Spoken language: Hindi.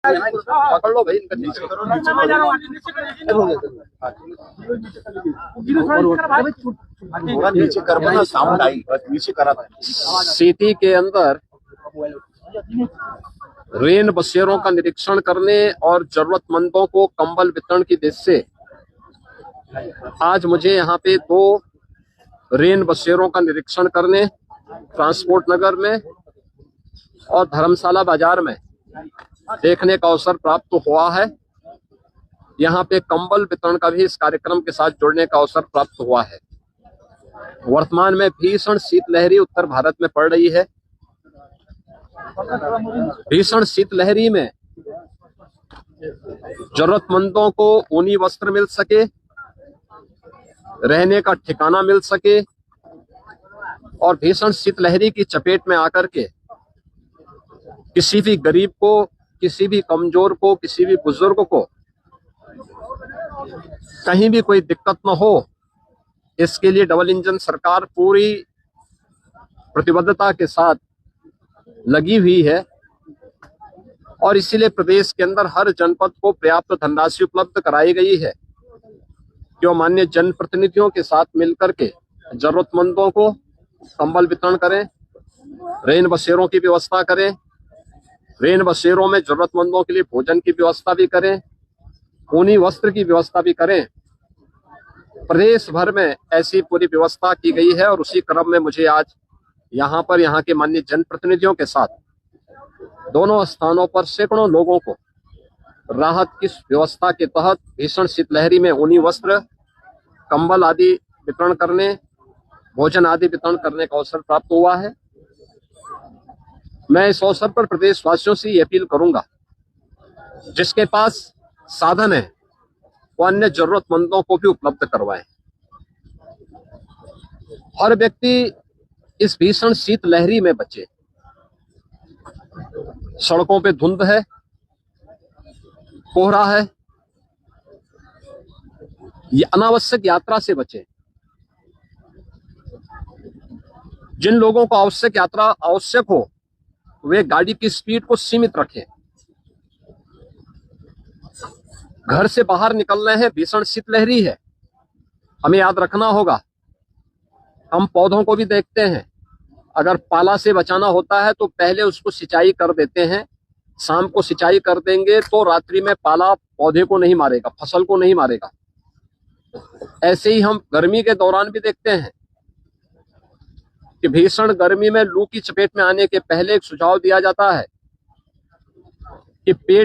पकड़ लो भाई इनका नीचे कर ना साउंड आई बस नीचे करा था। सिटी के अंदर रेन बसेरों का निरीक्षण करने और जरूरतमंदों को कंबल वितरण की दृष्टि से आज मुझे यहाँ पे 2 रेन बसेरों का निरीक्षण करने ट्रांसपोर्ट नगर में और धर्मशाला बाजार में देखने का अवसर प्राप्त हुआ है। यहाँ पे कंबल वितरण का भी इस कार्यक्रम के साथ जुड़ने का अवसर प्राप्त हुआ है। वर्तमान में भीषण शीतलहरी उत्तर भारत में पड़ रही है। भीषण शीतलहरी में जरूरतमंदों को ऊनी वस्त्र मिल सके, रहने का ठिकाना मिल सके और भीषण शीतलहरी की चपेट में आकर के किसी भी गरीब को, किसी भी कमजोर को, किसी भी बुजुर्ग को कहीं भी कोई दिक्कत न हो, इसके लिए डबल इंजन सरकार पूरी प्रतिबद्धता के साथ लगी हुई है और इसीलिए प्रदेश के अंदर हर जनपद को पर्याप्त धनराशि उपलब्ध कराई गई है जो माननीय जनप्रतिनिधियों के साथ मिलकर के जरूरतमंदों को कंबल वितरण करें, रेन बसेरों की व्यवस्था करें, रेन बसेरों में जरूरतमंदों के लिए भोजन की व्यवस्था भी करें, ऊनी वस्त्र की व्यवस्था भी करें। प्रदेश भर में ऐसी पूरी व्यवस्था की गई है और उसी क्रम में मुझे आज यहाँ के माननीय जनप्रतिनिधियों के साथ दोनों स्थानों पर सैकड़ों लोगों को राहत की व्यवस्था के तहत भीषण शीतलहरी में ऊनी वस्त्र, कंबल आदि वितरण करने, भोजन आदि वितरण करने का अवसर प्राप्त हुआ है। मैं इस अवसर पर प्रदेशवासियों से ये अपील करूंगा, जिसके पास साधन है वो अन्य जरूरतमंदों को भी उपलब्ध करवाएं। हर व्यक्ति इस भीषण शीतलहरी में बचे। सड़कों पे धुंध है, कोहरा है, ये अनावश्यक यात्रा से बचे। जिन लोगों को आवश्यक यात्रा आवश्यक हो वे गाड़ी की स्पीड को सीमित रखें। घर से बाहर निकल रहे हैं, भीषण शीतलहरी है, हमें याद रखना होगा। हम पौधों को भी देखते हैं, अगर पाला से बचाना होता है तो पहले उसको सिंचाई कर देते हैं। शाम को सिंचाई कर देंगे तो रात्रि में पाला पौधे को नहीं मारेगा, फसल को नहीं मारेगा। ऐसे ही हम गर्मी के दौरान भी देखते हैं कि भीषण गर्मी में लू की चपेट में आने के पहले एक सुझाव दिया जाता है कि पेट